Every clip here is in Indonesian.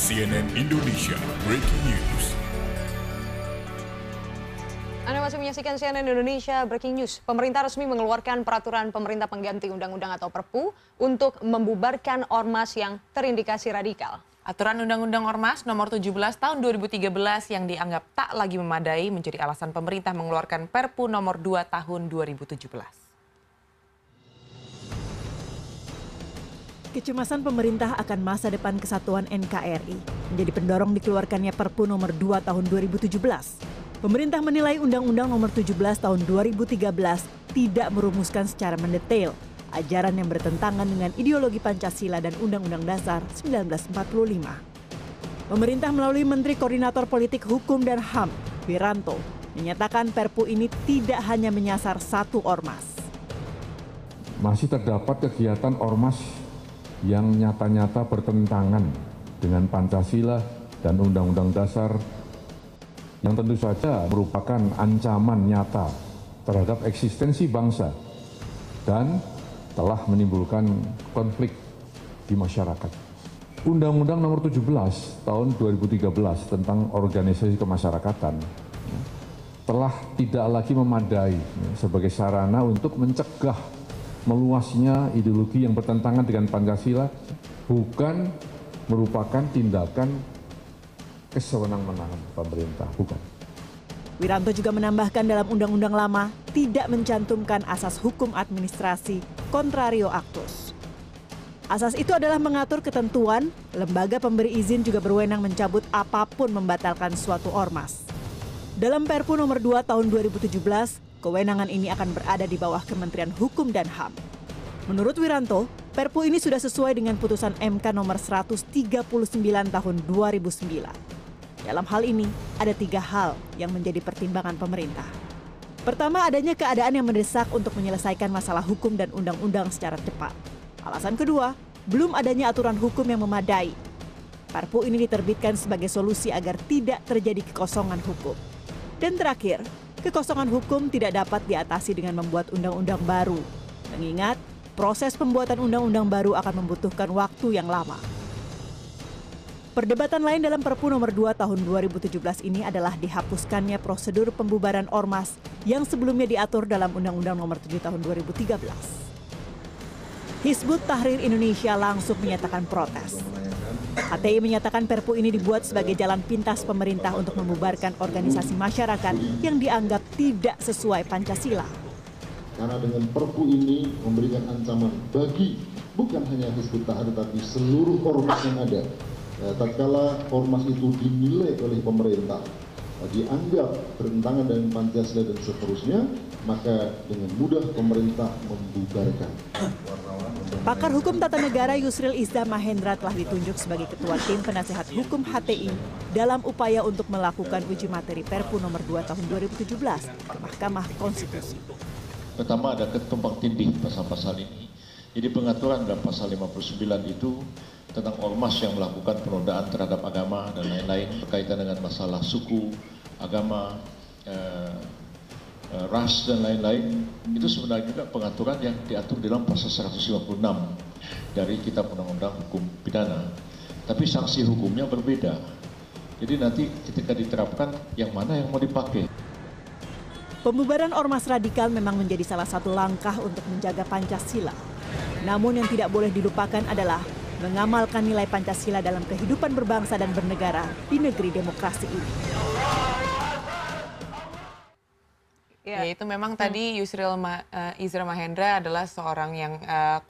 CNN Indonesia Breaking News. Anda masih menyaksikan CNN Indonesia Breaking News. Pemerintah resmi mengeluarkan peraturan pemerintah pengganti undang-undang atau Perpu untuk membubarkan ormas yang terindikasi radikal. Aturan Undang-Undang Ormas nomor 17 tahun 2013 yang dianggap tak lagi memadai menjadi alasan pemerintah mengeluarkan Perpu nomor 2 tahun 2017. Kecemasan pemerintah akan masa depan kesatuan NKRI menjadi pendorong dikeluarkannya Perpu nomor 2 tahun 2017. Pemerintah menilai Undang-Undang nomor 17 tahun 2013 tidak merumuskan secara mendetail ajaran yang bertentangan dengan ideologi Pancasila dan Undang-Undang Dasar 1945. Pemerintah melalui Menteri Koordinator Politik Hukum dan HAM, Wiranto, menyatakan Perpu ini tidak hanya menyasar satu ormas. Masih terdapat kegiatan ormas yang nyata-nyata bertentangan dengan Pancasila dan Undang-Undang Dasar yang tentu saja merupakan ancaman nyata terhadap eksistensi bangsa dan telah menimbulkan konflik di masyarakat. Undang-Undang nomor 17 tahun 2013 tentang organisasi kemasyarakatan telah tidak lagi memadai sebagai sarana untuk mencegah meluasnya ideologi yang bertentangan dengan Pancasila, bukan merupakan tindakan kesewenang-wenangan pemerintah, bukan. Wiranto juga menambahkan dalam undang-undang lama tidak mencantumkan asas hukum administrasi contrario actus. Asas itu adalah mengatur ketentuan, lembaga pemberi izin juga berwenang mencabut apapun membatalkan suatu ormas. Dalam Perpu nomor 2 tahun 2017, kewenangan ini akan berada di bawah Kementerian Hukum dan HAM. Menurut Wiranto, Perpu ini sudah sesuai dengan putusan MK nomor 139 tahun 2009. Dalam hal ini, ada 3 hal yang menjadi pertimbangan pemerintah. Pertama, adanya keadaan yang mendesak untuk menyelesaikan masalah hukum dan undang-undang secara cepat. Alasan kedua, belum adanya aturan hukum yang memadai. Perpu ini diterbitkan sebagai solusi agar tidak terjadi kekosongan hukum. Dan terakhir, kekosongan hukum tidak dapat diatasi dengan membuat undang-undang baru. Mengingat, proses pembuatan undang-undang baru akan membutuhkan waktu yang lama. Perdebatan lain dalam Perpu nomor 2 tahun 2017 ini adalah dihapuskannya prosedur pembubaran ormas yang sebelumnya diatur dalam Undang-Undang nomor 7 tahun 2013. Hizbut Tahrir Indonesia langsung menyatakan protes. HTI menyatakan Perpu ini dibuat sebagai jalan pintas pemerintah untuk membubarkan organisasi masyarakat yang dianggap tidak sesuai Pancasila. Karena dengan Perpu ini memberikan ancaman bagi bukan hanya Hizbut Tahrir tapi seluruh ormas yang ada. Tatkala ormas itu dinilai oleh pemerintah, dianggap bertentangan dengan Pancasila dan seterusnya, maka dengan mudah pemerintah membubarkan. Pakar Hukum Tata Negara Yusril Iza Mahendra telah ditunjuk sebagai Ketua Tim Penasehat Hukum HTI dalam upaya untuk melakukan uji materi Perpu nomor 2 tahun 2017 ke Mahkamah Konstitusi. Pertama ada ketumpang tindih pasal-pasal ini. Jadi pengaturan dalam pasal 59 itu tentang ormas yang melakukan penodaan terhadap agama dan lain-lain berkaitan dengan masalah suku, agama, ras dan lain-lain, itu sebenarnya juga pengaturan yang diatur dalam pasal 156 dari Kitab Undang-Undang Hukum Pidana. Tapi sanksi hukumnya berbeda. Jadi nanti ketika diterapkan yang mana yang mau dipakai. Pembubaran ormas radikal memang menjadi salah satu langkah untuk menjaga Pancasila. Namun yang tidak boleh dilupakan adalah mengamalkan nilai Pancasila dalam kehidupan berbangsa dan bernegara di negeri demokrasi ini. Ya, itu memang tadi Yusril Iza Mahendra adalah seorang yang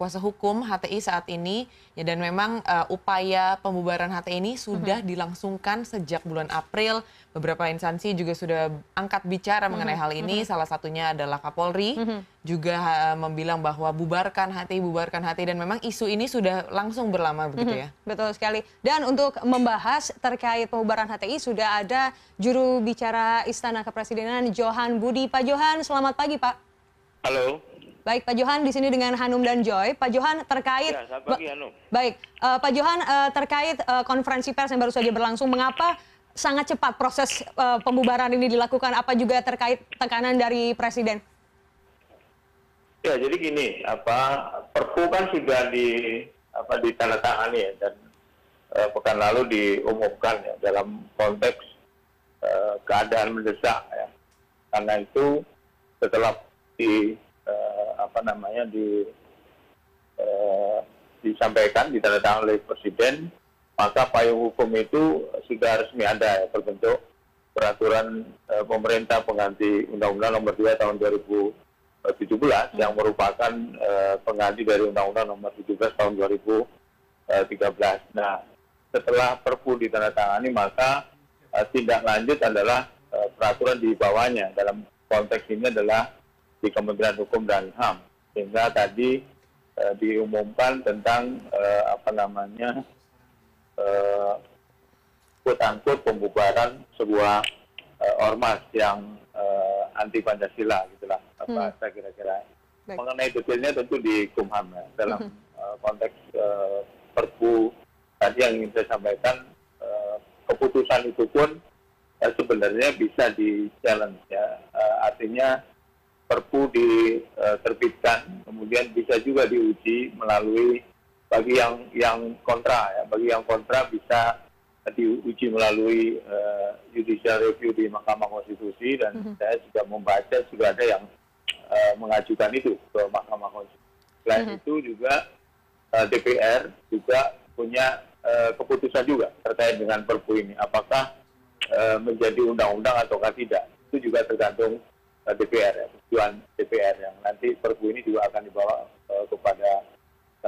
kuasa hukum HTI saat ini, ya, dan memang upaya pembubaran HTI ini sudah dilangsungkan sejak bulan April. Beberapa instansi juga sudah angkat bicara mengenai hal ini. Salah satunya adalah Kapolri juga membilang bahwa bubarkan HTI, dan memang isu ini sudah langsung berlama begitu ya. Betul sekali. Dan untuk membahas terkait pembubaran HTI sudah ada juru bicara Istana Kepresidenan Johan Budi. Pak Johan, selamat pagi Pak. Halo. Baik, Pak Johan di sini dengan Hanum dan Joy. Pak Johan terkait selamat pagi, Hanum. Baik, Pak Johan terkait konferensi pers yang baru saja berlangsung, mengapa sangat cepat proses pembubaran ini dilakukan? Apa juga terkait tekanan dari Presiden? Ya, jadi gini, Perpu kan sudah ditandatangani ya, dan pekan lalu diumumkan ya, dalam konteks keadaan mendesak ya. Karena itu setelah disampaikan, ditandatangani oleh Presiden, maka payung hukum itu sudah resmi ada ya, berbentuk peraturan pemerintah pengganti Undang-Undang Nomor 2 Tahun 2017 yang merupakan pengganti dari Undang-Undang Nomor 17 Tahun 2013. Nah, setelah Perpu ditandatangani, maka tindak lanjut adalah peraturan di bawahnya. Dalam konteks ini adalah di Kementerian Hukum dan HAM. Sehingga tadi diumumkan tentang quote-unquote pembubaran sebuah ormas yang anti Pancasila gitulah bahasa kira-kira. Mengenai detailnya tentu di Kumham ya. Dalam konteks Perpu tadi yang ingin saya sampaikan, keputusan itu pun sebenarnya bisa di-challenge ya. Artinya Perpu diterbitkan, kemudian bisa juga diuji melalui bagi yang kontra ya. Bagi yang kontra bisa diuji melalui judicial review di Mahkamah Konstitusi, dan saya juga membaca juga ada yang mengajukan itu ke Mahkamah Konstitusi. Selain itu juga DPR juga punya keputusan juga terkait dengan Perpu ini. Apakah menjadi undang-undang ataukah tidak? Itu juga tergantung DPR ya, tujuan DPR yang nanti Perpu ini juga akan dibawa kepada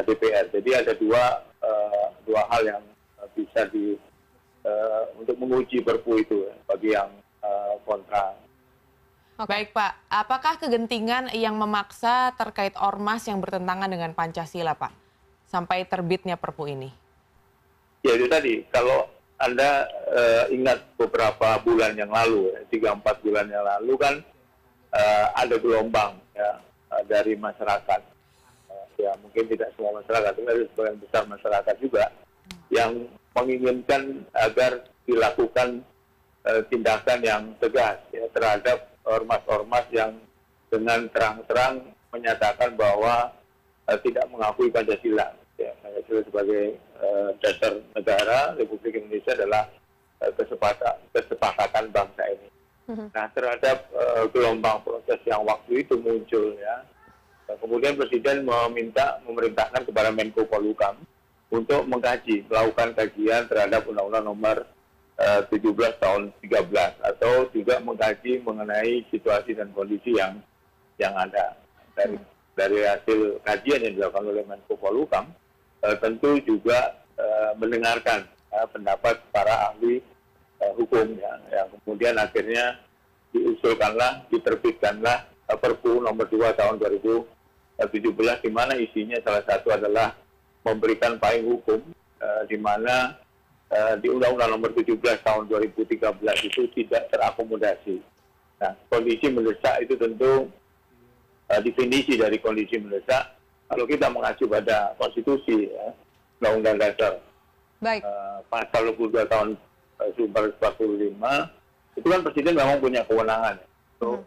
DPR. Jadi ada dua hal yang bisa untuk menguji Perpu itu ya, bagi yang kontra. Baik Pak, apakah kegentingan yang memaksa terkait ormas yang bertentangan dengan Pancasila Pak, sampai terbitnya Perpu ini? Ya itu tadi, kalau Anda ingat beberapa bulan yang lalu, 3-4 bulan yang lalu kan ada gelombang ya, dari masyarakat. Ya mungkin tidak semua masyarakat, tapi ada sebagian besar masyarakat juga yang menginginkan agar dilakukan tindakan yang tegas ya, terhadap ormas-ormas yang dengan terang-terang menyatakan bahwa tidak mengakui Pancasila. Ya, Pancasila sebagai dasar negara Republik Indonesia adalah kesepakatan bangsa ini. Nah, terhadap gelombang proses yang waktu itu muncul ya, kemudian Presiden memerintahkan kepada Menko Polhukam untuk melakukan kajian terhadap Undang-Undang Nomor 17 Tahun 13 atau juga mengkaji mengenai situasi dan kondisi yang ada. Dari hasil kajian yang dilakukan oleh Menko Polhukam, tentu juga mendengarkan pendapat para ahli hukum ya, yang kemudian akhirnya diterbitkanlah Perpu Nomor 2 Tahun 2017, di mana isinya salah satu adalah memberikan payung hukum, di mana di Undang-Undang Nomor 17 Tahun 2013 itu tidak terakomodasi. Nah, kondisi mendesak itu tentu definisi dari kondisi mendesak, kalau kita mengacu pada konstitusi ya, Undang-Undang Dasar pasal 22 tahun 1945, itu kan Presiden memang punya kewenangan untuk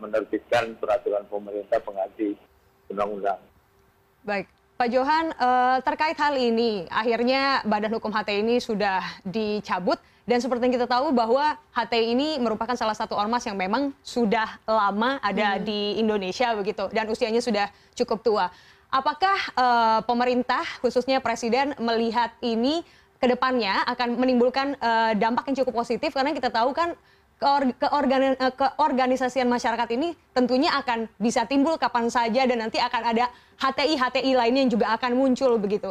menerbitkan peraturan pemerintah pengganti undang-undang. Baik, Pak Johan, terkait hal ini, akhirnya Badan Hukum HTI ini sudah dicabut, dan seperti yang kita tahu bahwa HTI ini merupakan salah satu ormas yang memang sudah lama ada di Indonesia begitu, dan usianya sudah cukup tua. Apakah pemerintah, khususnya Presiden, melihat ini ke depannya akan menimbulkan dampak yang cukup positif, karena kita tahu kan keorganisasian masyarakat ini tentunya akan bisa timbul kapan saja, dan nanti akan ada HTI lainnya yang juga akan muncul begitu?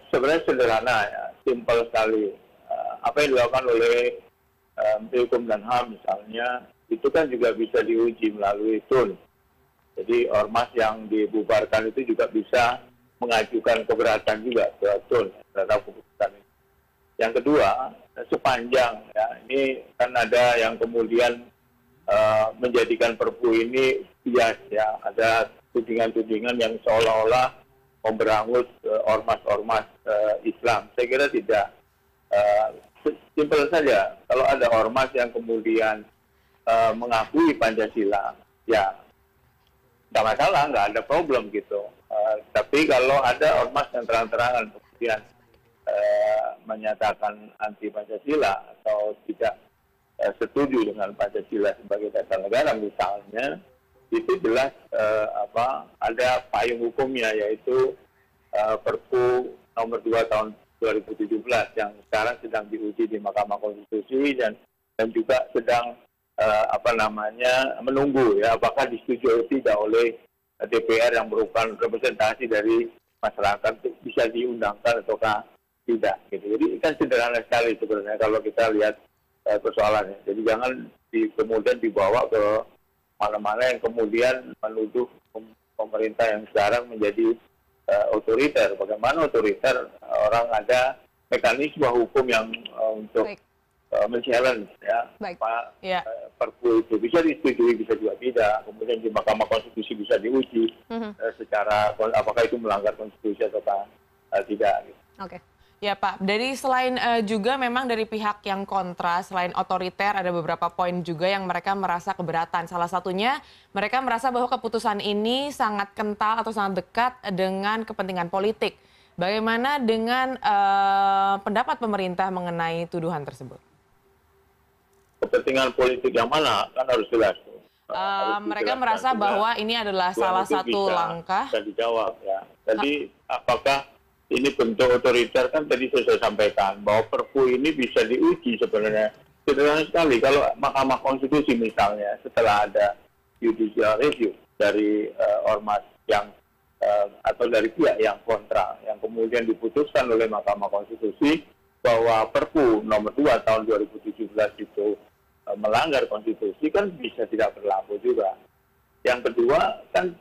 Sebenarnya sederhana ya, simpel sekali. Apa yang dilakukan oleh Menteri Hukum dan HAM misalnya, itu kan juga bisa diuji melalui TUN. Jadi ormas yang dibubarkan itu juga bisa mengajukan keberatan juga ke TUN terhadap keputusan ini. Yang kedua, sepanjang ya, ini kan ada yang kemudian menjadikan Perpu ini bias ya, ada tudingan-tudingan yang seolah-olah memberangus ormas-ormas Islam. Saya kira tidak. Simpel saja, kalau ada ormas yang kemudian mengakui Pancasila, ya nggak masalah, nggak ada problem gitu. Tapi kalau ada ormas yang terang-terangan kemudian menyatakan anti Pancasila atau tidak setuju dengan Pancasila sebagai dasar negara misalnya, itu jelas ada payung hukumnya, yaitu Perpu nomor 2 tahun 2017 yang sekarang sedang diuji di Mahkamah Konstitusi dan juga sedang menunggu ya apakah disetujui atau tidak oleh DPR yang merupakan representasi dari masyarakat bisa diundangkan ataukah tidak gitu. Jadi kan sederhana sekali sebenarnya kalau kita lihat persoalannya. Jadi jangan kemudian dibawa ke mana-mana yang kemudian menuduh pemerintah yang sekarang menjadi otoriter. Bagaimana otoriter? Orang ada mekanisme hukum yang untuk men-challenge Perpu itu bisa disetujui, bisa juga tidak. Kemudian di Mahkamah Konstitusi bisa diuji secara apakah itu melanggar konstitusi atau tidak. Gitu. Oke. Ya Pak, dari selain juga memang dari pihak yang kontra, selain otoriter ada beberapa poin juga yang mereka merasa keberatan. Salah satunya mereka merasa bahwa keputusan ini sangat kental atau sangat dekat dengan kepentingan politik. Bagaimana dengan pendapat pemerintah mengenai tuduhan tersebut? Kepentingan politik yang mana? Kan harus jelas. Mereka merasa bahwa ini adalah salah satu langkah. Bisa dijawab ya. Jadi apakah ini bentuk otoriter? Kan tadi saya sampaikan bahwa Perpu ini bisa diuji sebenarnya. Sederhana sekali kalau Mahkamah Konstitusi misalnya setelah ada judicial review dari ormas yang atau dari pihak yang kontra yang kemudian diputuskan oleh Mahkamah Konstitusi bahwa Perpu nomor 2 tahun 2017 itu melanggar konstitusi kan bisa tidak berlaku juga. Yang kedua kan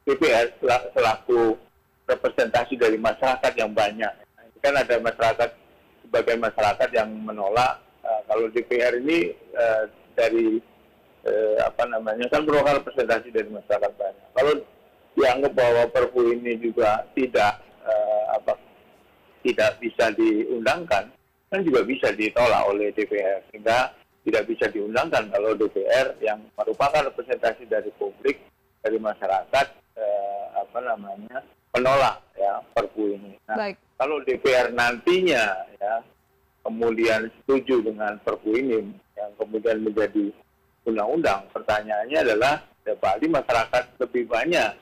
DPR selaku representasi dari masyarakat yang banyak. Kan ada masyarakat, sebagian masyarakat yang menolak kalau DPR ini kan merupakan representasi dari masyarakat banyak. Kalau dianggap bahwa Perpu ini juga tidak bisa diundangkan, kan juga bisa ditolak oleh DPR. Sehingga tidak bisa diundangkan kalau DPR yang merupakan representasi dari publik, dari masyarakat, menolak ya Perpu ini. Nah, kalau DPR nantinya ya kemudian setuju dengan Perpu ini yang kemudian menjadi undang-undang, pertanyaannya adalah berarti masyarakat lebih banyak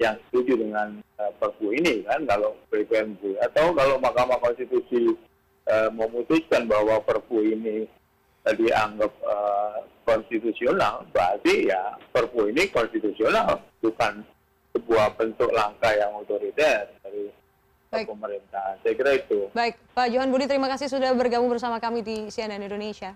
yang setuju dengan Perpu ini kan kalau DPR atau kalau Mahkamah Konstitusi memutuskan bahwa Perpu ini dianggap konstitusional, berarti ya Perpu ini konstitusional, bukan sebuah bentuk langkah yang otoriter dari pemerintah. Saya kira itu. Baik, Pak Johan Budi, terima kasih sudah bergabung bersama kami di CNN Indonesia.